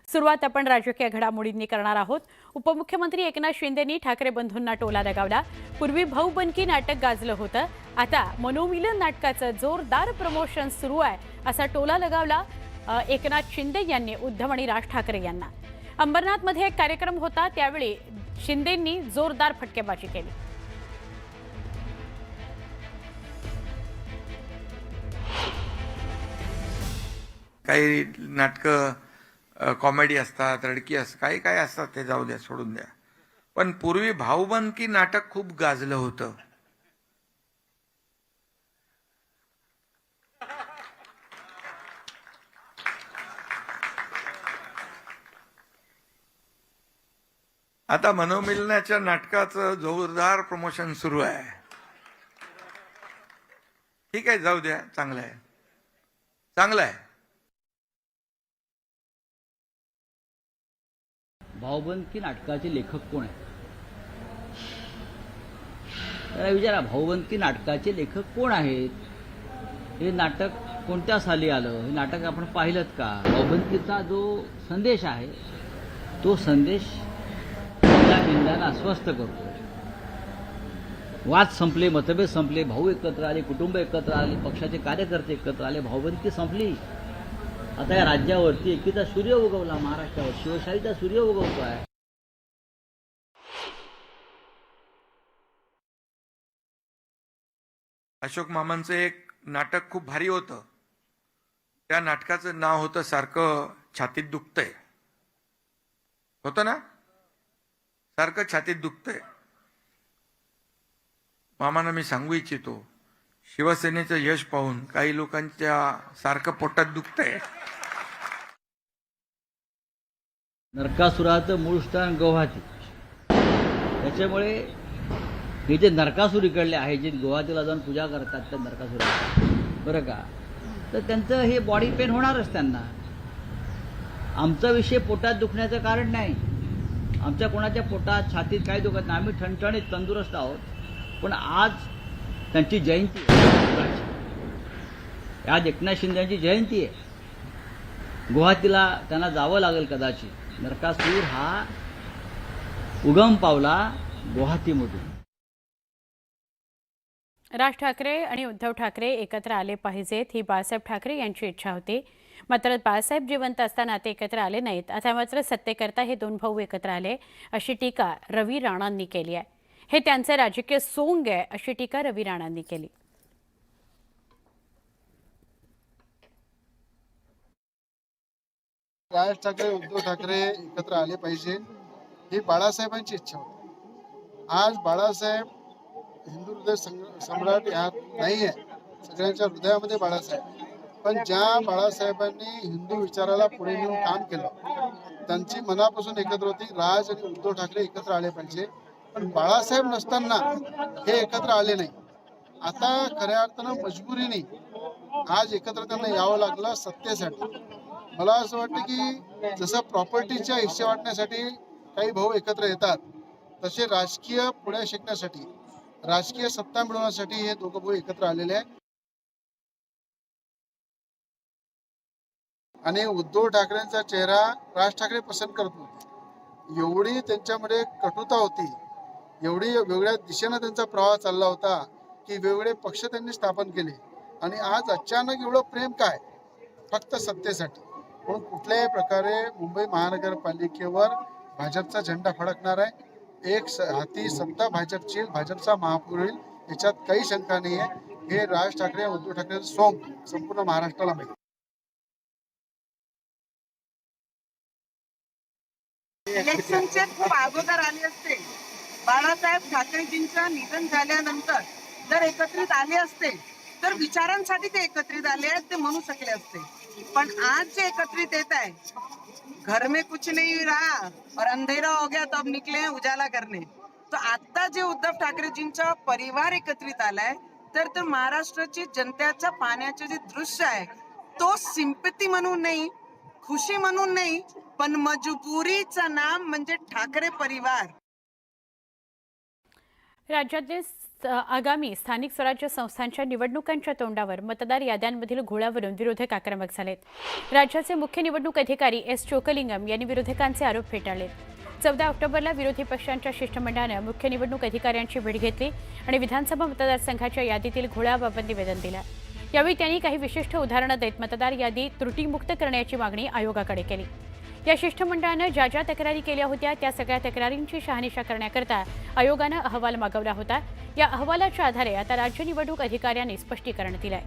सुरुवात आपण राजकीय घडामोडींनी करणार आहोत। उपमुख्यमंत्री एकनाथ शिंदेंनी ठाकरे बंधूंना टोला लगावला। पूर्वी भाऊबंदकी नाटक गाजलं होतं, आता मनोमिलन नाटकाचं जोरदार प्रमोशन सुरू आहे असा टोला लगावला एकनाथ शिंदे यांनी उद्धव आणि राज ठाकरे यांना। अंबरनाथमध्ये एक कार्यक्रम होता, त्यावेळी शिंदेंनी जोरदार फटकेबाजी केली। काही नाटकं कॉमेडी असतात, रडकी असतात, काही काय असतात, ते जाऊ द्या, सोडून द्या। पण पूर्वी भाऊबंदकी नाटक खूप गाजलं होतं। आता मनोमिलनाच्या नाटकाचं जोरदार प्रमोशन सुरू आहे। ठीक आहे, जाऊ द्या, चांगलं आहे, चांगलं आहे। भाऊबंदकी नाटकाचे लेखक कोण आहेत? त्याला विचारा, भाऊबंदकी नाटकाचे लेखक कोण आहेत? हे नाटक कोणत्या साली आलं? हे नाटक आपण पाहिलं का? भाऊबंदकीचा जो संदेश आहे, तो संदेश निंदानं अस्वस्थ करतो। वाद संपले, मतभेद संपले, भाऊ एकत्र आले, कुटुंब एकत्र आले, पक्षाचे कार्यकर्ते एकत्र आले, भाऊबंदकी संपली। आता या राज्यावरती एकीचा सूर्य उगवला, महाराष्ट्रावर शिवशाहीचा सूर्य उगवतो आहे। अशोक मामांचं एक नाटक खूप भारी होतं। त्या नाटकाचं नाव होतं सारखं छातीत दुखतंय, होतं ना? सारखं छातीत दुखतंय। मामांना मी सांगू इच्छितो, शिवसेनेचं यश पाहून काही लोकांच्या सारखं पोटात दुखतंय। नरकासुराचं मूळ स्थान गुवाहाटी, त्याच्यामुळे हे जे नरकासूर इकडले आहे, जे गुवाहाटीला जाऊन पूजा करतात त्या नरकासुराची, बरं का, तर त्यांचं हे बॉडी पेन होणारच त्यांना। आमचा विषय पोटात दुखण्याचं कारण नाही। आमच्या कोणाच्या पोटात छातीत काही दुखत नाही, आम्ही ठणठणीत तंदुरुस्त आहोत। पण आज त्यांची जयंती आहे, आज एकनाथ शिंदे यांची जयंती आहे। गुवाहाटीला त्यांना जावं लागेल कदाचित। नरकासूर हा उगम पावला गुवाहाटीमधून। राज ठाकरे आणि उद्धव ठाकरे एकत्र आले पाहिजेत ही बाळासाहेब ठाकरे यांची इच्छा होती, मात्र बाळासाहेब जिवंत असताना ते एकत्र आले नाहीत। आता मात्र सत्तेकरता हे दोन भाऊ एकत्र आले अशी टीका रवी राणांनी केली आहे। हे त्यांचे राजकीय सोंग आहे अशी टीका रवी राणांनी केली। राज ठाकरे उद्धव ठाकरे एकत्र आले पाहिजे ही बाळासाहेबांची इच्छा होती। आज बाळासाहेब हिंदू हृदय सम्राट यात नाहीये, सगळ्यांच्या हृदयामध्ये बाळासाहेब। पण ज्या बाळासाहेबांनी हिंदू विचाराला पुढे नेऊन काम केलं, त्यांची मनापासून एकत्र होती। राज आणि उद्धव ठाकरे एकत्र आले पाहिजे, पण बाळासाहेब नसताना हे एकत्र आले नाही। आता खऱ्या अर्थानं मजबुरीने आज एकत्र त्यांना यावं लागलं सत्तेसाठी। मला असं वाटतं की जसं प्रॉपर्टीच्या हिस्से वाटण्यासाठी काही भाऊ एकत्र येतात, तसे राजकीय पुढे शिकण्यासाठी, राजकीय सत्ता मिळवण्यासाठी हे दोघं भाऊ एकत्र आलेले आहेत। आणि उद्धव ठाकरेंचा चेहरा राज ठाकरे पसंत करत होते। एवढी त्यांच्यामध्ये कटुता होती, एवढी वेगळ्या दिशेनं त्यांचा प्रवाह चालला होता की वेगवेगळे पक्ष त्यांनी स्थापन केले। आणि आज अचानक एवढं प्रेम काय? फक्त सत्तेसाठी। म्हणून कुठल्याही प्रकारे मुंबई महानगरपालिकेवर भाजपचा झेंडा फडकणार आहे। एक हाती सत्ता भाजपची, भाजपचा महापौर होईल, याच्यात काही शंका नाही आहे। हे राज ठाकरे उद्धव ठाकरे सोंग संपूर्ण महाराष्ट्राला माहिती। इलेक्शनचे खूप अगोदर आले असते, बाळासाहेब ठाकरेजींचं निधन झाल्यानंतर जर एकत्रित आले असते तर विचारांसाठी ते एकत्रित आले आहेत, ते म्हणू शकले असते। पण आज जे एकत्रित येत आहे, घर में कुछ नहीं रहा और अंधेरा हो गया तो अब निकले हैं उजाला करने, तो आता जे उद्धव ठाकरेजींचा परिवार एकत्रित आलाय, तर महाराष्ट्राची जनतेच्या पाण्याचे जे दृश्य आहे, तो सिंपती म्हणून नाही, खुशी म्हणून नाही, पण मजबुरीचं नाम म्हणजे ठाकरे परिवार। राज्यातले आगामी स्थानिक स्वराज्य संस्थांच्या निवडणुकांच्या तोंडावर मतदार याद्यांमधील घोळावरून विरोधक आक्रमक झालेत। राज्याचे मुख्य निवडणूक अधिकारी एस चोकलिंगम यांनी विरोधकांचे आरोप फेटाळले। 14 ऑक्टोबरला विरोधी पक्षांच्या शिष्टमंडळानं मुख्य निवडणूक अधिकाऱ्यांची भेट घेतली आणि विधानसभा मतदारसंघाच्या यादीतील घोळाबाबत निवेदन दिलं। यावेळी त्यांनी काही विशिष्ट उदाहरणं देत मतदार यादी त्रुटीमुक्त करण्याची मागणी आयोगाकडे केली। या शिष्टमंडळानं ज्या तक्रारी केल्या होत्या त्या सगळ्या तक्रारींची शहानिशा करण्याकरता आयोगानं अहवाल मागवला होता। या अहवालाच्या आधारे आता राज्य निवडणूक अधिकाऱ्यांनी स्पष्टीकरण दिलंय।